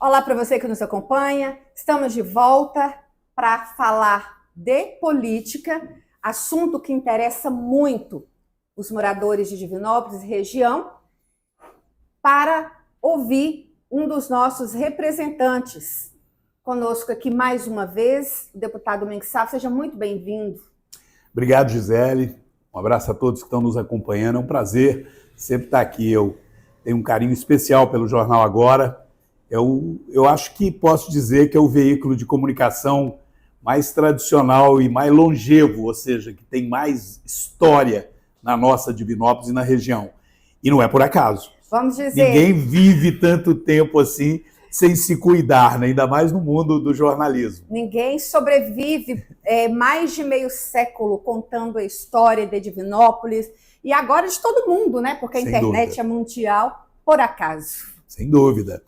Olá para você que nos acompanha. Estamos de volta para falar de política, assunto que interessa muito os moradores de Divinópolis e região, para ouvir um dos nossos representantes. Conosco aqui mais uma vez, o deputado Domingos Sá. Seja muito bem-vindo. Obrigado, Gisele. Um abraço a todos que estão nos acompanhando. É um prazer sempre estar aqui. Eu tenho um carinho especial pelo Jornal Agora. Eu acho que posso dizer que é o veículo de comunicação mais tradicional e mais longevo, ou seja, que tem mais história na nossa Divinópolis e na região. E não é por acaso. Vamos dizer... Ninguém vive tanto tempo assim sem se cuidar, né? Ainda mais no mundo do jornalismo. Ninguém sobrevive mais de meio século contando a história de Divinópolis e agora de todo mundo, né? Porque a internet é mundial, por acaso. Sem dúvida.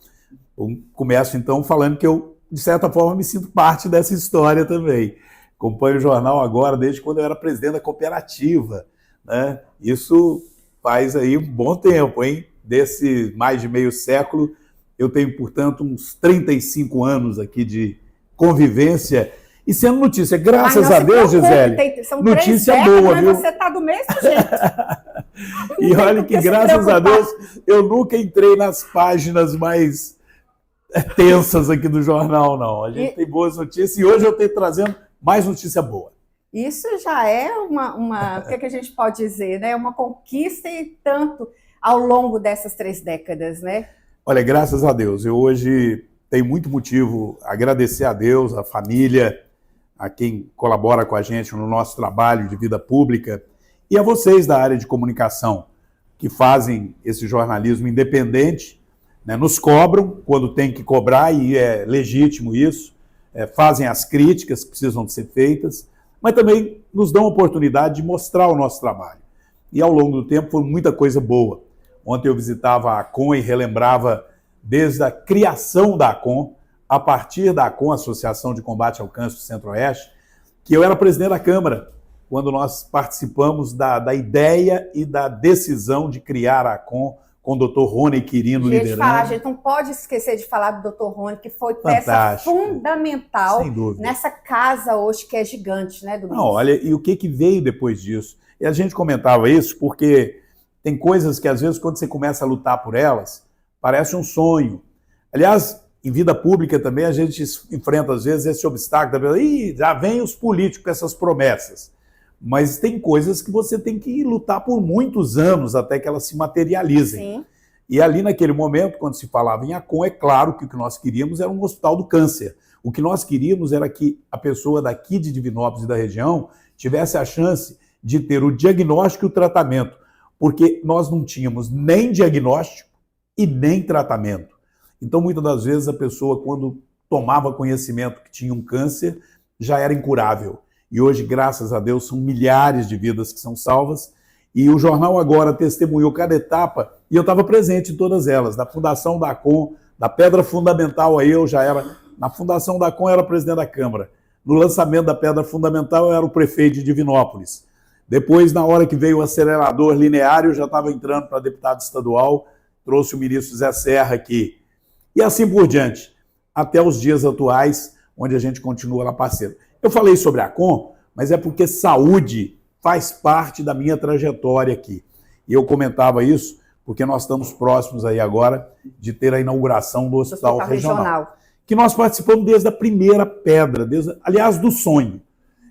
Eu começo então falando que eu, de certa forma, me sinto parte dessa história também. Acompanho o jornal agora desde quando eu era presidente da cooperativa, né? Isso faz aí um bom tempo, hein? Desse mais de meio século, eu tenho, portanto, uns 35 anos aqui de convivência e sendo notícia. Graças a Deus, Gisele, são notícia 3 décadas, boa, mas viu? você está do mesmo jeito. E olha que, graças a Deus, eu nunca entrei nas páginas mais tensas aqui do jornal, não. A gente tem boas notícias e hoje eu estou trazendo mais notícia boa. Isso já é o que a gente pode dizer, né? Uma conquista e tanto ao longo dessas 3 décadas, né? Olha, graças a Deus, eu hoje tenho muito motivo a agradecer a Deus, a família, a quem colabora com a gente no nosso trabalho de vida pública e a vocês da área de comunicação que fazem esse jornalismo independente, né, nos cobram quando tem que cobrar e é legítimo isso, fazem as críticas que precisam de ser feitas, mas também nos dão a oportunidade de mostrar o nosso trabalho. E ao longo do tempo foi muita coisa boa. Ontem eu visitava a ACOM e relembrava desde a criação da ACOM, a partir da ACOM, Associação de Combate ao Câncer do Centro-Oeste, que eu era presidente da Câmara, quando nós participamos da ideia e da decisão de criar a ACOM, com o Dr. Rony Quirino liderando. A gente não pode esquecer de falar do Dr. Rony, que foi peça fundamental nessa casa hoje que é gigante, né, Domingos? Não, olha, e o que veio depois disso? E a gente comentava isso porque tem coisas que, às vezes, quando você começa a lutar por elas, parece um sonho. Aliás, em vida pública também, a gente enfrenta, às vezes, esse obstáculo. Já vem os políticos com essas promessas. Mas tem coisas que você tem que lutar por muitos anos até que elas se materializem. Sim. E ali, naquele momento, quando se falava em ACOM, é claro que o que nós queríamos era um hospital do câncer. O que nós queríamos era que a pessoa daqui de Divinópolis e da região tivesse a chance de ter o diagnóstico e o tratamento. Porque nós não tínhamos nem diagnóstico e nem tratamento. Então, muitas das vezes, a pessoa, quando tomava conhecimento que tinha um câncer, já era incurável. E hoje, graças a Deus, são milhares de vidas que são salvas. E o Jornal Agora testemunhou cada etapa, e eu estava presente em todas elas. Da fundação da ACOM, da Pedra Fundamental, aí eu já era... Na fundação da ACOM, eu era presidente da Câmara. No lançamento da Pedra Fundamental, eu era o prefeito de Divinópolis. Depois, na hora que veio o acelerador linear, eu já estava entrando para deputado estadual, trouxe o ministro Zé Serra aqui. E assim por diante, até os dias atuais, onde a gente continua lá parceiro. Eu falei sobre a ACOM, mas é porque saúde faz parte da minha trajetória aqui. E eu comentava isso porque nós estamos próximos aí agora de ter a inauguração do Hospital Regional. Que nós participamos desde a primeira pedra, aliás, do sonho.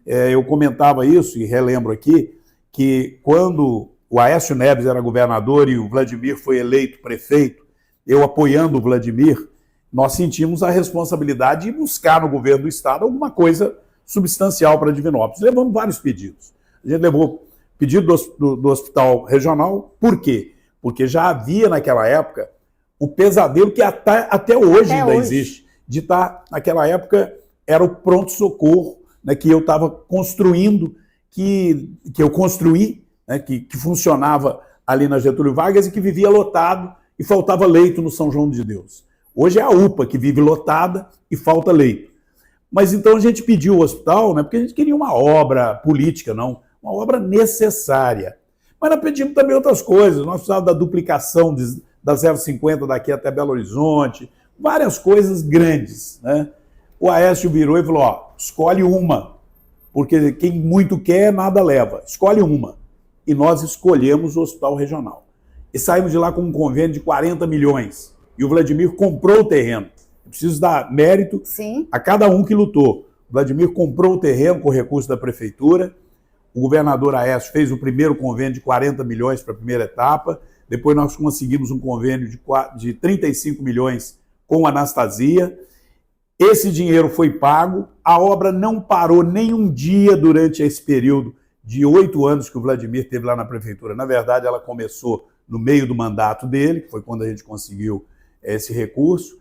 Eu comentava isso e relembro aqui que quando o Aécio Neves era governador e o Vladimir foi eleito prefeito, eu apoiando o Vladimir, nós sentimos a responsabilidade de buscar no governo do estado alguma coisa substancial para Divinópolis. Levamos vários pedidos. A gente levou pedido do Hospital Regional, por quê? Porque já havia naquela época o pesadelo que até hoje ainda existe, de estar, naquela época, era o pronto-socorro, né, que eu estava construindo, que eu construí, né, que funcionava ali na Getúlio Vargas e que vivia lotado e faltava leito no São João de Deus. Hoje é a UPA que vive lotada e falta leito. Mas então a gente pediu o hospital, né, porque a gente queria uma obra política, não, uma obra necessária. Mas nós pedimos também outras coisas. Nós precisávamos da duplicação da 050 daqui até Belo Horizonte, várias coisas grandes, né? O Aécio virou e falou, ó, escolhe uma, porque quem muito quer, nada leva. Escolhe uma. E nós escolhemos o hospital regional. E saímos de lá com um convênio de 40 milhões. E o Vladimir comprou o terreno. Eu preciso dar mérito a cada um que lutou. O Vladimir comprou o terreno com recurso da prefeitura. O governador Aécio fez o primeiro convênio de 40 milhões para a primeira etapa. Depois nós conseguimos um convênio de 35 milhões com a Anastasia. Esse dinheiro foi pago. A obra não parou nem um dia durante esse período de 8 anos que o Vladimir teve lá na prefeitura. Na verdade, ela começou no meio do mandato dele, que foi quando a gente conseguiu esse recurso.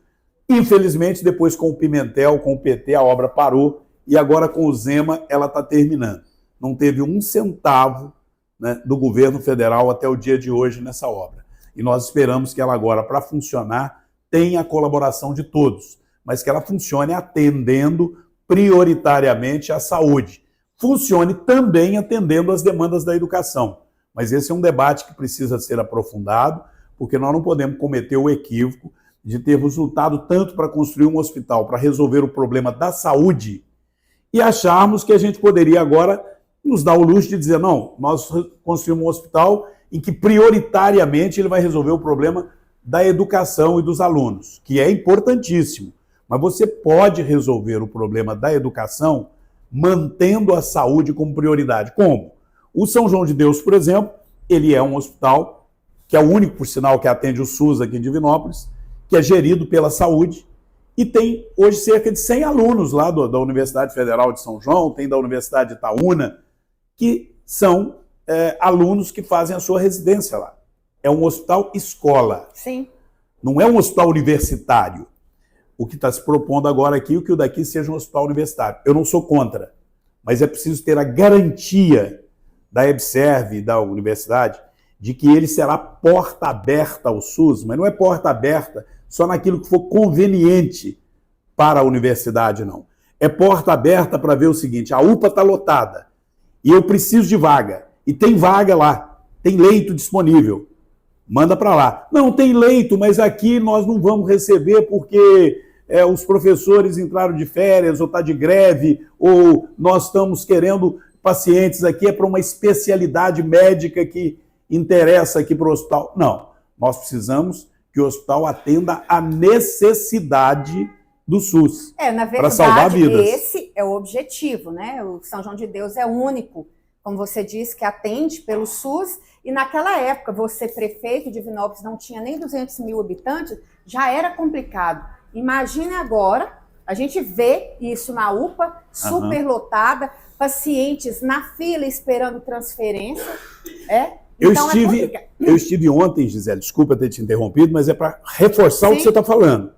Infelizmente, depois com o Pimentel, com o PT, a obra parou. E agora com o Zema, ela está terminando. Não teve um centavo, né, do governo federal até o dia de hoje nessa obra. E nós esperamos que ela agora, para funcionar, tenha a colaboração de todos, mas que ela funcione atendendo prioritariamente a saúde. Funcione também atendendo as demandas da educação. Mas esse é um debate que precisa ser aprofundado, porque nós não podemos cometer o equívoco de termos lutado tanto para construir um hospital, para resolver o problema da saúde, e acharmos que a gente poderia agora nos dar o luxo de dizer, não, nós construímos um hospital em que prioritariamente ele vai resolver o problema da educação e dos alunos, que é importantíssimo. Mas você pode resolver o problema da educação mantendo a saúde como prioridade. Como? O São João de Deus, por exemplo, ele é um hospital que é o único, por sinal, que atende o SUS aqui em Divinópolis, que é gerido pela saúde, e tem hoje cerca de 100 alunos lá da Universidade Federal de São João, tem da Universidade de Itaúna, que são alunos que fazem a sua residência lá. É um hospital escola. Sim. Não é um hospital universitário. O que está se propondo agora aqui, o que o daqui seja um hospital universitário. Eu não sou contra, mas é preciso ter a garantia da EBSERV e da universidade de que ele será porta aberta ao SUS, mas não é porta aberta só naquilo que for conveniente para a universidade, não. É porta aberta para ver o seguinte, a UPA está lotada e eu preciso de vaga, e tem vaga lá, tem leito disponível, manda para lá. Não, tem leito, mas aqui nós não vamos receber porque os professores entraram de férias, ou está de greve, ou nós estamos querendo pacientes aqui, é para uma especialidade médica que interessa aqui para o hospital. Não, nós precisamos que o hospital atenda a necessidade do SUS, na verdade, para salvar vidas. Esse é o objetivo, né? O São João de Deus é o único, como você disse, que atende pelo SUS, e naquela época, você, prefeito de Divinópolis, não tinha nem 200 mil habitantes, já era complicado. Imagine agora, a gente vê isso na UPA, superlotada, pacientes na fila esperando transferência. Eu Então estive ontem, Gisele, desculpa ter te interrompido, mas é para reforçar o que você está falando.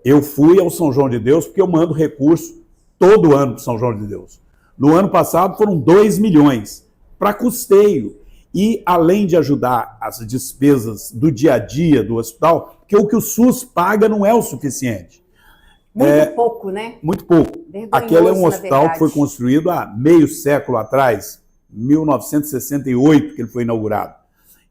Eu fui ao São João de Deus porque eu mando recurso todo ano para São João de Deus. No ano passado foram 2 milhões para custeio. E além de ajudar as despesas do dia a dia do hospital, porque o que o SUS paga não é o suficiente. Muito pouco, né? Muito pouco. Aquele é um hospital que foi construído há meio século atrás, 1968, que ele foi inaugurado.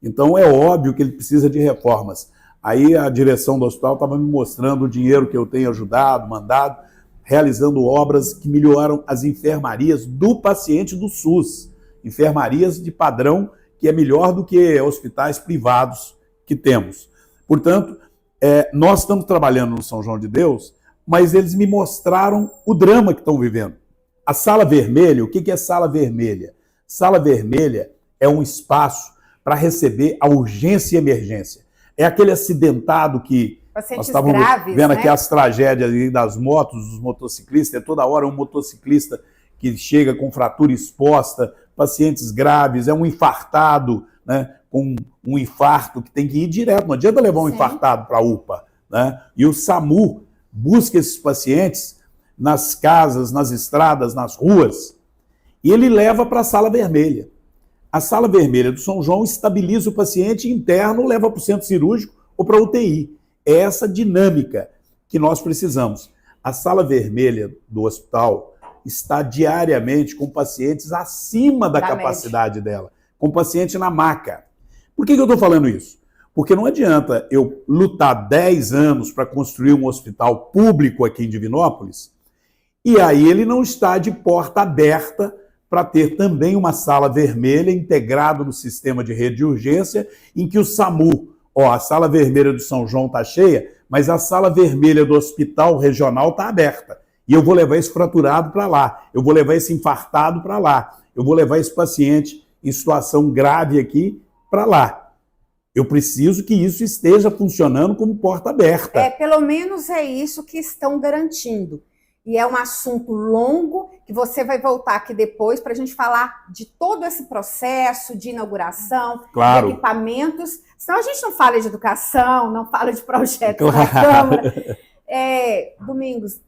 Então é óbvio que ele precisa de reformas. Aí a direção do hospital estava me mostrando o dinheiro que eu tenho ajudado, mandado, realizando obras que melhoraram as enfermarias do paciente do SUS. Enfermarias de padrão que é melhor do que hospitais privados que temos. Portanto, nós estamos trabalhando no São João de Deus, mas eles me mostraram o drama que estão vivendo. A Sala Vermelha, o que é Sala Vermelha? Sala Vermelha é um espaço para receber a urgência e emergência. É aquele acidentado que pacientes nós estávamos graves, vendo né? aqui as tragédias das motos, dos motociclistas, é toda hora um motociclista que chega com fratura exposta, pacientes graves, é um infartado, né, com um infarto que tem que ir direto, não adianta levar um infartado para a UPA. Né? E o SAMU busca esses pacientes nas casas, nas estradas, nas ruas, e ele leva para a Sala Vermelha. A Sala Vermelha do São João estabiliza o paciente interno, leva para o centro cirúrgico ou para a UTI. É essa dinâmica que nós precisamos. A Sala Vermelha do hospital está diariamente com pacientes acima da capacidade dela, com paciente na maca. Por que eu estou falando isso? Porque não adianta eu lutar 10 anos para construir um hospital público aqui em Divinópolis e aí ele não está de porta aberta para ter também uma sala vermelha integrado no sistema de rede de urgência em que o SAMU, a sala vermelha do São João está cheia, mas a sala vermelha do hospital regional está aberta. E eu vou levar esse fraturado para lá, eu vou levar esse infartado para lá, eu vou levar esse paciente em situação grave aqui para lá. Eu preciso que isso esteja funcionando como porta aberta. Pelo menos é isso que estão garantindo. E é um assunto longo, que você vai voltar aqui depois para a gente falar de todo esse processo de inauguração, claro, de equipamentos. Senão a gente não fala de educação, não fala de projetos da Câmara. Domingos,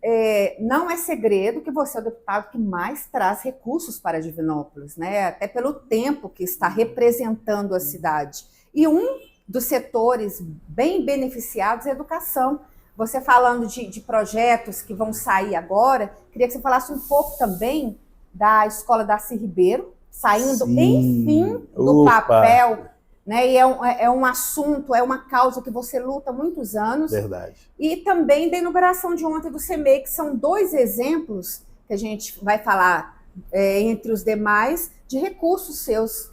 não é segredo que você é o deputado que mais traz recursos para Divinópolis, né? Até pelo tempo que está representando a cidade. E um dos setores bem beneficiados é a educação. Você falando de projetos que vão sair agora, queria que você falasse um pouco também da Escola Darcy Ribeiro, saindo, enfim, do papel, né? E é um assunto, é uma causa que você luta há muitos anos. Verdade. E também da inauguração de ontem do CEMEI, que são 2 exemplos que a gente vai falar, entre os demais, de recursos seus.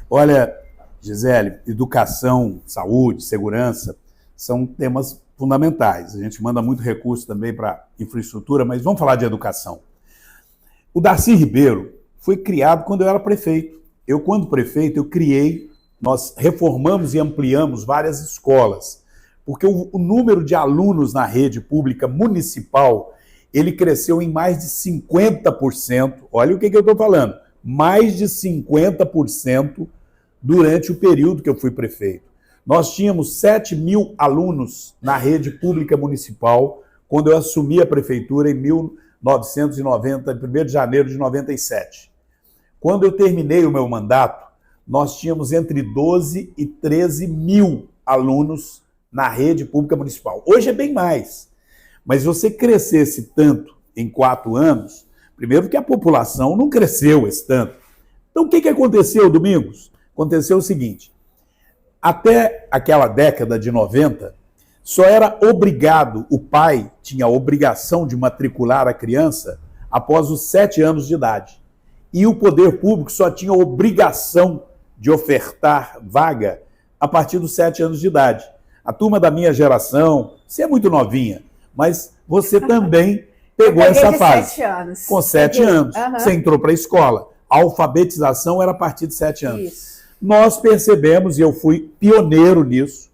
Olha, Gisele, educação, saúde, segurança são temas fundamentais. A gente manda muito recurso também para infraestrutura, mas vamos falar de educação. O Darcy Ribeiro foi criado quando eu era prefeito. Eu, quando prefeito, nós reformamos e ampliamos várias escolas, porque o número de alunos na rede pública municipal, ele cresceu em mais de 50%. Olha o que eu estou falando, mais de 50% durante o período que eu fui prefeito. Nós tínhamos 7 mil alunos na rede pública municipal quando eu assumi a prefeitura em 1990, em 1º de janeiro de 97. Quando eu terminei o meu mandato, nós tínhamos entre 12 e 13 mil alunos na rede pública municipal. Hoje é bem mais. Mas se você crescesse tanto em 4 anos, primeiro que a população não cresceu esse tanto. Então o que aconteceu, Domingos? Aconteceu o seguinte, até aquela década de 90, só era obrigado, o pai tinha a obrigação de matricular a criança após os 7 anos de idade. E o poder público só tinha a obrigação de ofertar vaga a partir dos 7 anos de idade. A turma da minha geração, você é muito novinha, mas você também pegou essa fase. 7 anos. Com 7 anos, você entrou para a escola. A alfabetização era a partir de 7 anos. Isso. Nós percebemos, e eu fui pioneiro nisso,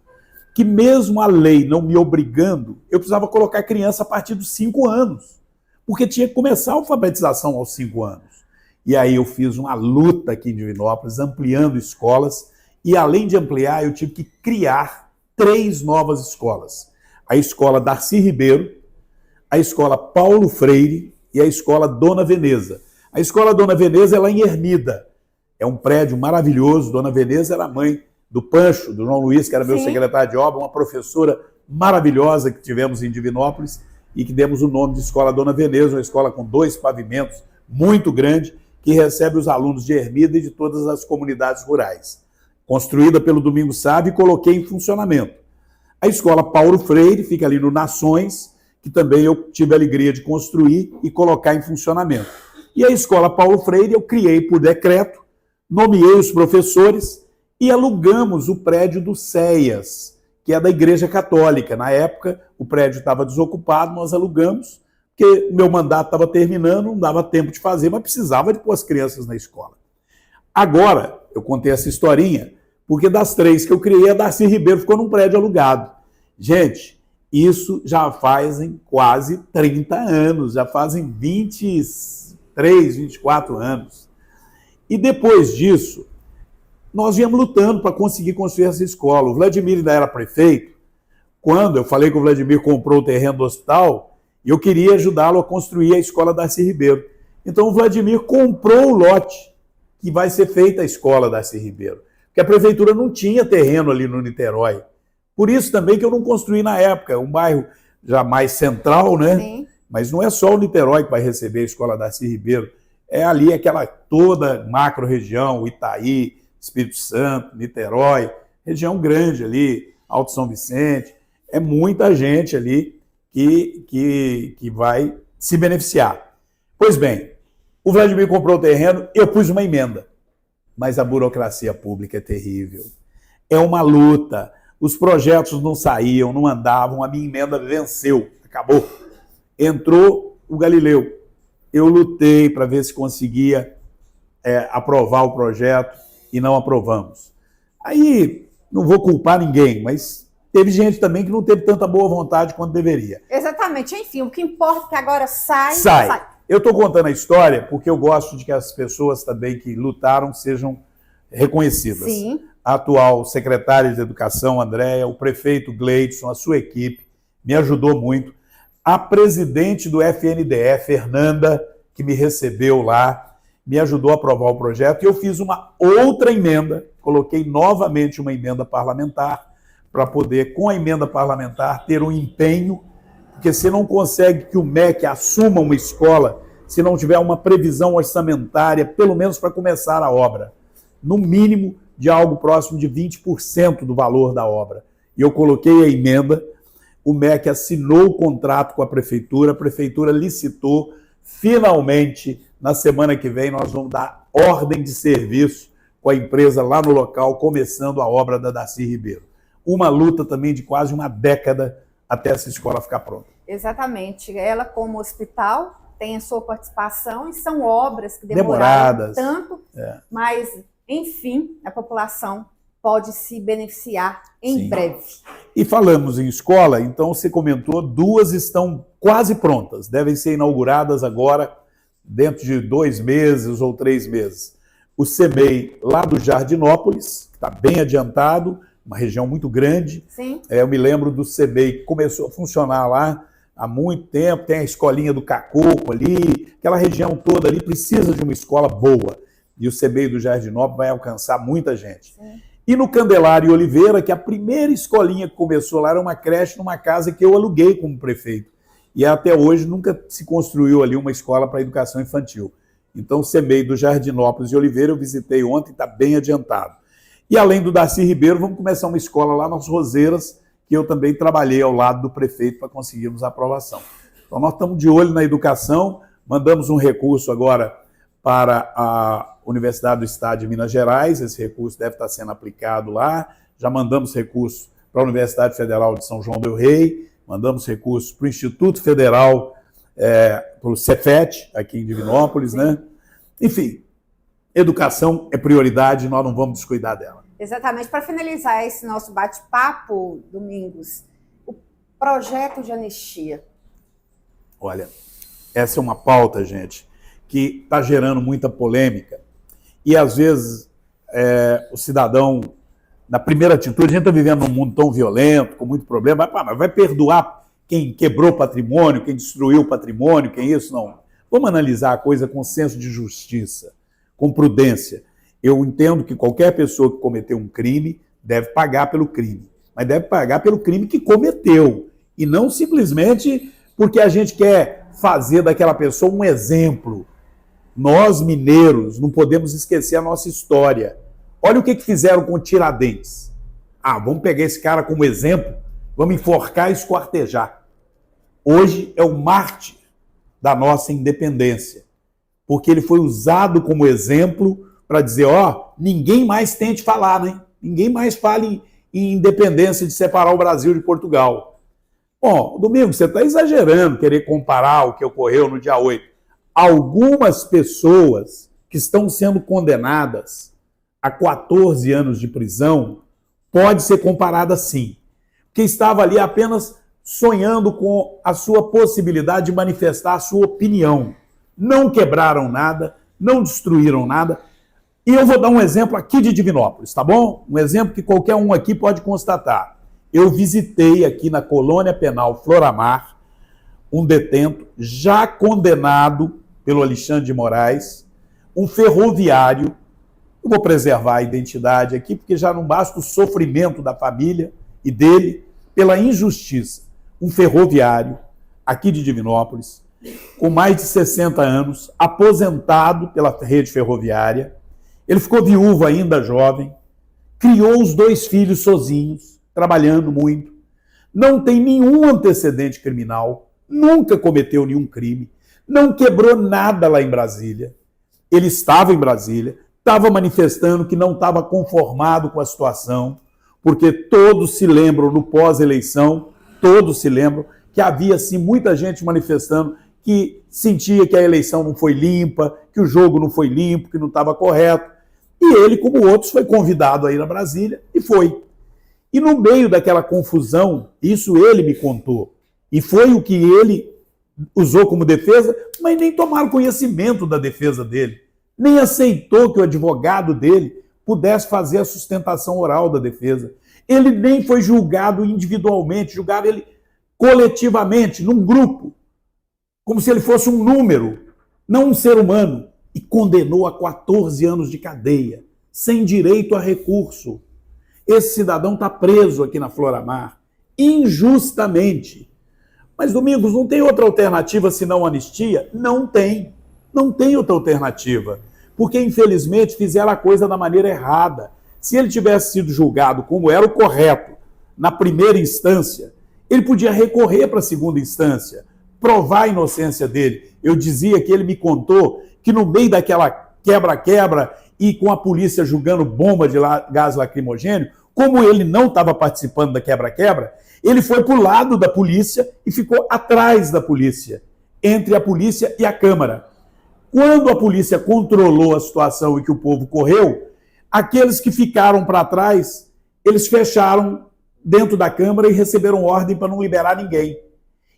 que mesmo a lei não me obrigando, eu precisava colocar a criança a partir dos 5 anos, porque tinha que começar a alfabetização aos 5 anos. E aí eu fiz uma luta aqui em Divinópolis, ampliando escolas, e além de ampliar, eu tive que criar 3 novas escolas. A Escola Darcy Ribeiro, a Escola Paulo Freire e a Escola Dona Veneza. A Escola Dona Veneza é lá em Ermida. É um prédio maravilhoso. Dona Veneza era a mãe do Pancho, do João Luiz, que era meu secretário de obra, uma professora maravilhosa que tivemos em Divinópolis e que demos o nome de Escola Dona Veneza, uma escola com 2 pavimentos, muito grande, que recebe os alunos de Ermida e de todas as comunidades rurais. Construída pelo Domingos Sávio e coloquei em funcionamento. A Escola Paulo Freire fica ali no Nações, que também eu tive a alegria de construir e colocar em funcionamento. E a Escola Paulo Freire eu criei por decreto, nomeei os professores e alugamos o prédio do CEAS, que é da Igreja Católica. Na época, o prédio estava desocupado, nós alugamos, porque o meu mandato estava terminando, não dava tempo de fazer, mas precisava de pôr as crianças na escola. Agora, eu contei essa historinha, porque das 3 que eu criei, a Darcy Ribeiro ficou num prédio alugado. Gente, isso já fazem quase 30 anos, já fazem 23, 24 anos. E depois disso, nós viemos lutando para conseguir construir essa escola. O Vladimir ainda era prefeito. Quando eu falei que o Vladimir comprou o terreno do hospital, eu queria ajudá-lo a construir a Escola Darcy Ribeiro. Então o Vladimir comprou o lote que vai ser feita a Escola Darcy Ribeiro. Porque a prefeitura não tinha terreno ali no Niterói. Por isso também que eu não construí na época. Um bairro já mais central, né? Sim. Mas não é só o Niterói que vai receber a Escola Darcy Ribeiro. É ali aquela toda macro-região, Itaí, Espírito Santo, Niterói, região grande ali, Alto São Vicente, é muita gente ali que vai se beneficiar. Pois bem, o Vladimir comprou o terreno, eu pus uma emenda, mas a burocracia pública é terrível. É uma luta, os projetos não saíam, não andavam, a minha emenda venceu, acabou. Entrou o Galileu, eu lutei para ver se conseguia aprovar o projeto e não aprovamos. Aí, não vou culpar ninguém, mas teve gente também que não teve tanta boa vontade quanto deveria. Exatamente, enfim, o que importa é que agora sai. Eu estou contando a história porque eu gosto de que as pessoas também que lutaram sejam reconhecidas. Sim. A atual secretária de Educação, Andréia, o prefeito Gleidson, a sua equipe, me ajudou muito. A presidente do FNDE, Fernanda, que me recebeu lá, me ajudou a aprovar o projeto. E eu fiz uma outra emenda, coloquei novamente uma emenda parlamentar, para poder, com a emenda parlamentar, ter um empenho, porque você não consegue que o MEC assuma uma escola se não tiver uma previsão orçamentária, pelo menos para começar a obra. No mínimo, de algo próximo de 20% do valor da obra. E eu coloquei a emenda, o MEC assinou o contrato com a prefeitura licitou, finalmente, na semana que vem, nós vamos dar ordem de serviço com a empresa lá no local, começando a obra da Darcy Ribeiro. Uma luta também de quase uma década até essa escola ficar pronta. Exatamente. Ela, como hospital, tem a sua participação e são obras que demoraram tanto, mas, enfim, a população pode se beneficiar em breve. E falamos em escola, então você comentou, 2 estão quase prontas, devem ser inauguradas agora, dentro de 2 meses ou 3 meses. O CEMEI, lá do Jardinópolis, que está bem adiantado, uma região muito grande. Sim. Eu me lembro do CEMEI, que começou a funcionar lá há muito tempo, tem a escolinha do Cacoco ali, aquela região toda ali precisa de uma escola boa. E o CEMEI do Jardinópolis vai alcançar muita gente. Sim. E no Candelário Oliveira, que a primeira escolinha que começou lá era uma creche numa casa que eu aluguei como prefeito. E até hoje nunca se construiu ali uma escola para educação infantil. Então o CEMEI do Jardinópolis de Oliveira eu visitei ontem, está bem adiantado. E além do Darcy Ribeiro, vamos começar uma escola lá nas Roseiras, que eu também trabalhei ao lado do prefeito para conseguirmos a aprovação. Então nós estamos de olho na educação, mandamos um recurso agora para a Universidade do Estado de Minas Gerais, esse recurso deve estar sendo aplicado lá, já mandamos recurso para a Universidade Federal de São João del Rei, mandamos recurso para o Instituto Federal, para o Cefet, aqui em Divinópolis, né? Enfim, educação é prioridade, nós não vamos descuidar dela. Exatamente. Para finalizar esse nosso bate-papo, Domingos, o projeto de anistia. Olha, essa é uma pauta, gente, que está gerando muita polêmica. E, às vezes, o cidadão, na primeira atitude, a gente está vivendo num mundo tão violento, com muito problema, mas vai perdoar quem quebrou patrimônio, quem destruiu o patrimônio, quem isso? Não. Vamos analisar a coisa com senso de justiça, com prudência. Eu entendo que qualquer pessoa que cometeu um crime deve pagar pelo crime, mas deve pagar pelo crime que cometeu, e não simplesmente porque a gente quer fazer daquela pessoa um exemplo. Nós, mineiros, não podemos esquecer a nossa história. Olha o que fizeram com o Tiradentes. Vamos pegar esse cara como exemplo, vamos enforcar e esquartejar. Hoje é o mártir da nossa independência, porque ele foi usado como exemplo para dizer, ninguém mais tente falar, né? Ninguém mais fale em independência de separar o Brasil de Portugal. Bom, Domingos, você está exagerando querer comparar o que ocorreu no dia 8. Algumas pessoas que estão sendo condenadas a 14 anos de prisão pode ser comparada sim, porque estava ali apenas sonhando com a sua possibilidade de manifestar a sua opinião. Não quebraram nada, não destruíram nada. E eu vou dar um exemplo aqui de Divinópolis, tá bom? Um exemplo que qualquer um aqui pode constatar. Eu visitei aqui na colônia penal Floramar um detento já condenado pelo Alexandre de Moraes, um ferroviário. Eu vou preservar a identidade aqui, porque já não basta o sofrimento da família e dele pela injustiça. Um ferroviário aqui de Divinópolis, com mais de 60 anos, aposentado pela rede ferroviária. Ele ficou viúvo ainda jovem, criou os 2 filhos sozinhos, trabalhando muito, não tem nenhum antecedente criminal, nunca cometeu nenhum crime, não quebrou nada lá em Brasília. Ele estava em Brasília, estava manifestando que não estava conformado com a situação, porque todos se lembram, no pós-eleição, todos se lembram que havia, sim, muita gente manifestando que sentia que a eleição não foi limpa, que o jogo não foi limpo, que não estava correto. E ele, como outros, foi convidado a ir a Brasília e foi. E no meio daquela confusão, isso ele me contou, e foi o que ele usou como defesa, mas nem tomaram conhecimento da defesa dele, nem aceitou que o advogado dele pudesse fazer a sustentação oral da defesa. Ele nem foi julgado individualmente, julgaram ele coletivamente, num grupo, como se ele fosse um número, não um ser humano, e condenou a 14 anos de cadeia, sem direito a recurso. Esse cidadão está preso aqui na Floramar, injustamente. Mas, Domingos, não tem outra alternativa senão anistia? Não tem. Não tem outra alternativa. Porque, infelizmente, fizeram a coisa da maneira errada. Se ele tivesse sido julgado como era o correto na primeira instância, ele podia recorrer para a segunda instância, provar a inocência dele. Eu dizia que ele me contou que no meio daquela quebra-quebra e com a polícia julgando bomba de gás lacrimogêneo, como ele não estava participando da quebra-quebra, ele foi para o lado da polícia e ficou atrás da polícia, entre a polícia e a Câmara. Quando a polícia controlou a situação e que o povo correu, aqueles que ficaram para trás, eles fecharam dentro da Câmara e receberam ordem para não liberar ninguém.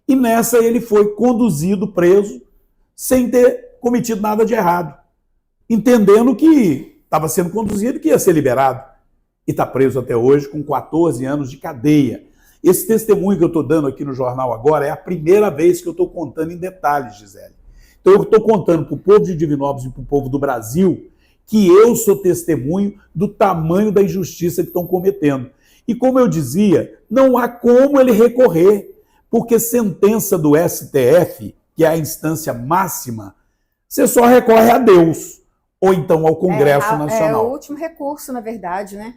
E nessa ele foi conduzido, preso, sem ter cometido nada de errado, entendendo que estava sendo conduzido e que ia ser liberado. E está preso até hoje com 14 anos de cadeia. Esse testemunho que eu estou dando aqui no jornal agora é a primeira vez que eu estou contando em detalhes, Gisele. Então eu estou contando para o povo de Divinópolis e para o povo do Brasil que eu sou testemunho do tamanho da injustiça que estão cometendo. E como eu dizia, não há como ele recorrer, porque sentença do STF, que é a instância máxima, você só recorre a Deus, ou então ao Congresso Nacional. É o último recurso, na verdade, né?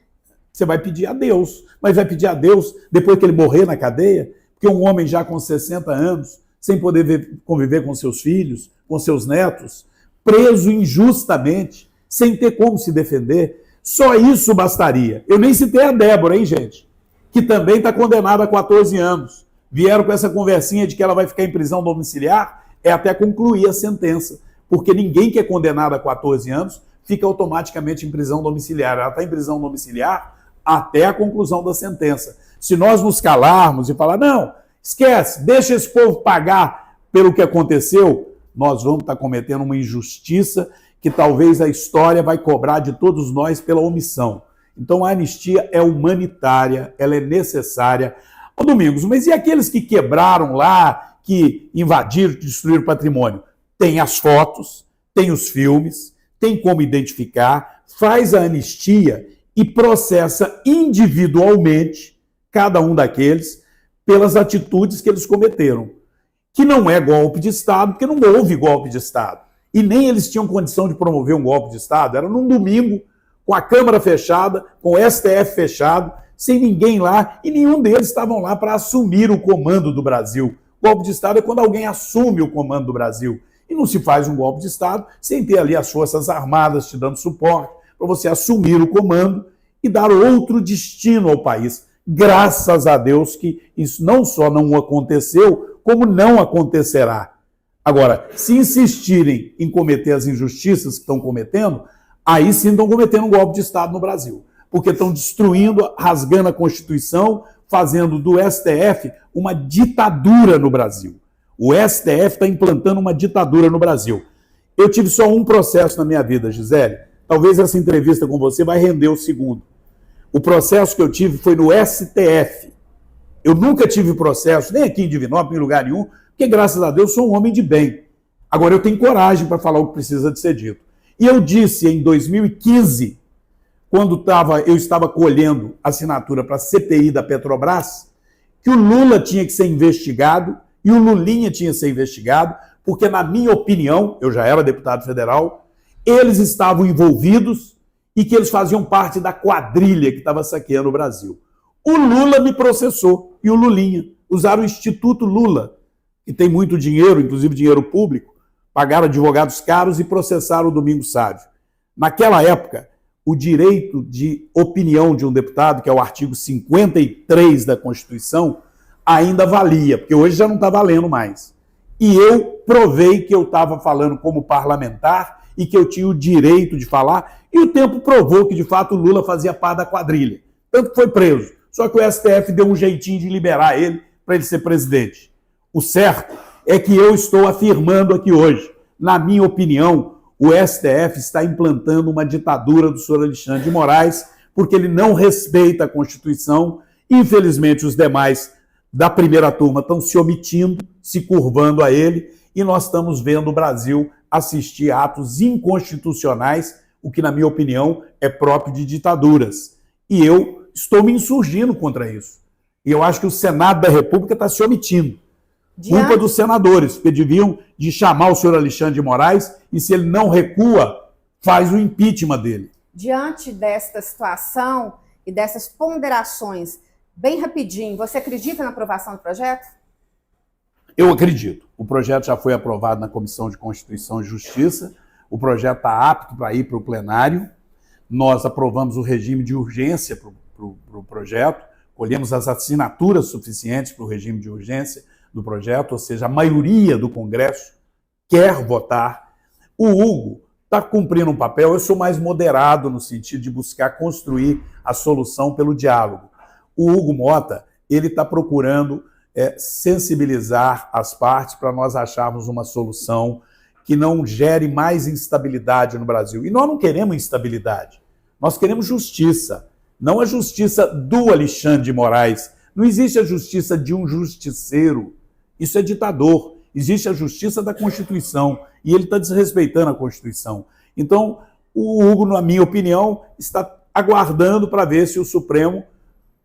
Você vai pedir a Deus, mas vai pedir a Deus depois que ele morrer na cadeia, porque um homem já com 60 anos, sem poder conviver com seus filhos, com seus netos, preso injustamente, sem ter como se defender, só isso bastaria. Eu nem citei a Débora, hein, gente? Que também está condenada a 14 anos. Vieram com essa conversinha de que ela vai ficar em prisão domiciliar, é até concluir a sentença, porque ninguém que é condenado a 14 anos fica automaticamente em prisão domiciliar. Ela está em prisão domiciliar até a conclusão da sentença. Se nós nos calarmos e falar, não, esquece, deixa esse povo pagar pelo que aconteceu, nós vamos estar cometendo uma injustiça que talvez a história vai cobrar de todos nós pela omissão. Então a anistia é humanitária, ela é necessária. Ô Domingos, mas e aqueles que quebraram lá, que invadiram, destruíram patrimônio? Tem as fotos, tem os filmes, tem como identificar, faz a anistia e processa individualmente cada um daqueles pelas atitudes que eles cometeram. Que não é golpe de Estado, porque não houve golpe de Estado. E nem eles tinham condição de promover um golpe de Estado. Era num domingo, com a Câmara fechada, com o STF fechado, sem ninguém lá, e nenhum deles estavam lá para assumir o comando do Brasil. Golpe de Estado é quando alguém assume o comando do Brasil. E não se faz um golpe de Estado sem ter ali as Forças Armadas te dando suporte, para você assumir o comando e dar outro destino ao país. Graças a Deus que isso não só não aconteceu, como não acontecerá. Agora, se insistirem em cometer as injustiças que estão cometendo, aí sim estão cometendo um golpe de Estado no Brasil. Porque estão destruindo, rasgando a Constituição, fazendo do STF uma ditadura no Brasil. O STF está implantando uma ditadura no Brasil. Eu tive só um processo na minha vida, Gisele. Talvez essa entrevista com você vai render o segundo. O processo que eu tive foi no STF. Eu nunca tive processo, nem aqui em Divinópolis, em lugar nenhum, porque, graças a Deus, sou um homem de bem. Agora, eu tenho coragem para falar o que precisa de ser dito. E eu disse em 2015, quando eu estava colhendo assinatura para a CPI da Petrobras, que o Lula tinha que ser investigado e o Lulinha tinha que ser investigado, porque, na minha opinião, eu já era deputado federal, eles estavam envolvidos e que eles faziam parte da quadrilha que estava saqueando o Brasil. O Lula me processou e o Lulinha. Usaram o Instituto Lula, que tem muito dinheiro, inclusive dinheiro público, pagaram advogados caros e processaram o Domingos Sávio. Naquela época, o direito de opinião de um deputado, que é o artigo 53 da Constituição, ainda valia, porque hoje já não está valendo mais. E eu provei que eu estava falando como parlamentar e que eu tinha o direito de falar, e o tempo provou que, de fato, o Lula fazia parte da quadrilha. Tanto que foi preso. Só que o STF deu um jeitinho de liberar ele para ele ser presidente. O certo é que eu estou afirmando aqui hoje, na minha opinião, o STF está implantando uma ditadura do senhor Alexandre de Moraes, porque ele não respeita a Constituição. Infelizmente, os demais da primeira turma estão se omitindo, se curvando a ele, e nós estamos vendo o Brasil assistir a atos inconstitucionais, o que, na minha opinião, é próprio de ditaduras. E eu estou me insurgindo contra isso. E eu acho que o Senado da República está se omitindo. Culpa dos senadores, porque deviam de chamar o senhor Alexandre de Moraes e, se ele não recua, faz o impeachment dele. Diante desta situação e dessas ponderações, bem rapidinho, você acredita na aprovação do projeto? Eu acredito. O projeto já foi aprovado na Comissão de Constituição e Justiça, o projeto está apto para ir para o plenário, nós aprovamos o regime de urgência para o projeto, colhemos as assinaturas suficientes para o regime de urgência do projeto, ou seja, a maioria do Congresso quer votar. O Hugo está cumprindo um papel, eu sou mais moderado no sentido de buscar construir a solução pelo diálogo. O Hugo Mota, ele está procurando sensibilizar as partes para nós acharmos uma solução que não gere mais instabilidade no Brasil. E nós não queremos instabilidade, nós queremos justiça, não a justiça do Alexandre de Moraes. Não existe a justiça de um justiceiro, isso é ditador. Existe a justiça da Constituição e ele está desrespeitando a Constituição. Então, o Hugo, na minha opinião, está aguardando para ver se o Supremo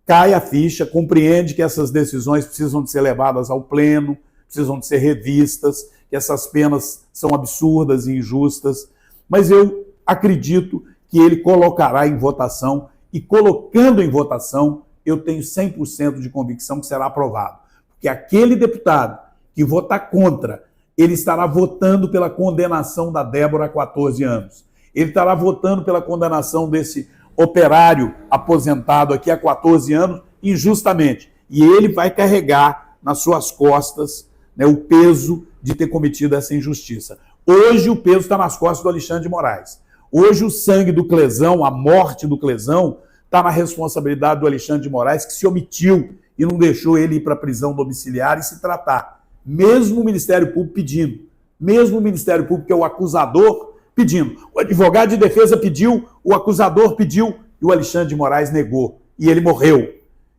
cai a ficha, compreende que essas decisões precisam de ser levadas ao pleno, precisam de ser revistas, que essas penas são absurdas e injustas. Mas eu acredito que ele colocará em votação, e colocando em votação, eu tenho 100% de convicção que será aprovado. Porque aquele deputado que votar contra, ele estará votando pela condenação da Débora há 14 anos. Ele estará votando pela condenação desse operário aposentado aqui há 14 anos, injustamente. E ele vai carregar nas suas costas, né, o peso de ter cometido essa injustiça. Hoje o peso está nas costas do Alexandre de Moraes. Hoje o sangue do Clesão, a morte do Clesão, está na responsabilidade do Alexandre de Moraes, que se omitiu e não deixou ele ir para a prisão domiciliar e se tratar. Mesmo o Ministério Público pedindo. Mesmo o Ministério Público, que é o acusador, pedindo. O advogado de defesa pediu, o acusador pediu e o Alexandre de Moraes negou. E ele morreu.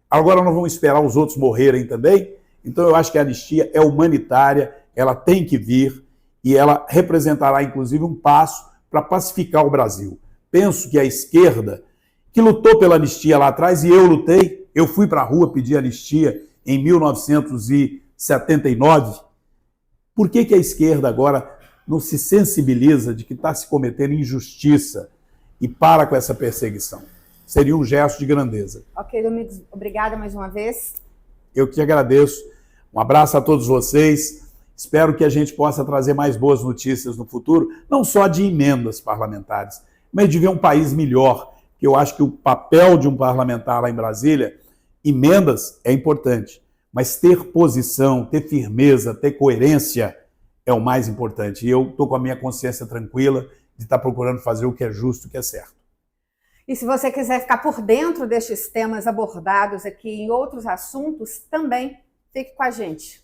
Agora nós vamos esperar os outros morrerem também. Então eu acho que a anistia é humanitária, ela tem que vir e ela representará, inclusive, um passo para pacificar o Brasil. Penso que a esquerda, que lutou pela anistia lá atrás, e eu lutei, eu fui para a rua pedir anistia em 1979, por que a esquerda agora não se sensibiliza de que está se cometendo injustiça e para com essa perseguição? Seria um gesto de grandeza. Ok, Domingos, obrigada mais uma vez. Eu que agradeço. Um abraço a todos vocês. Espero que a gente possa trazer mais boas notícias no futuro, não só de emendas parlamentares, mas de ver um país melhor, que eu acho que o papel de um parlamentar lá em Brasília, emendas é importante, mas ter posição, ter firmeza, ter coerência é o mais importante. E eu estou com a minha consciência tranquila de estar procurando fazer o que é justo, o que é certo. E se você quiser ficar por dentro destes temas abordados aqui em outros assuntos, também fique com a gente.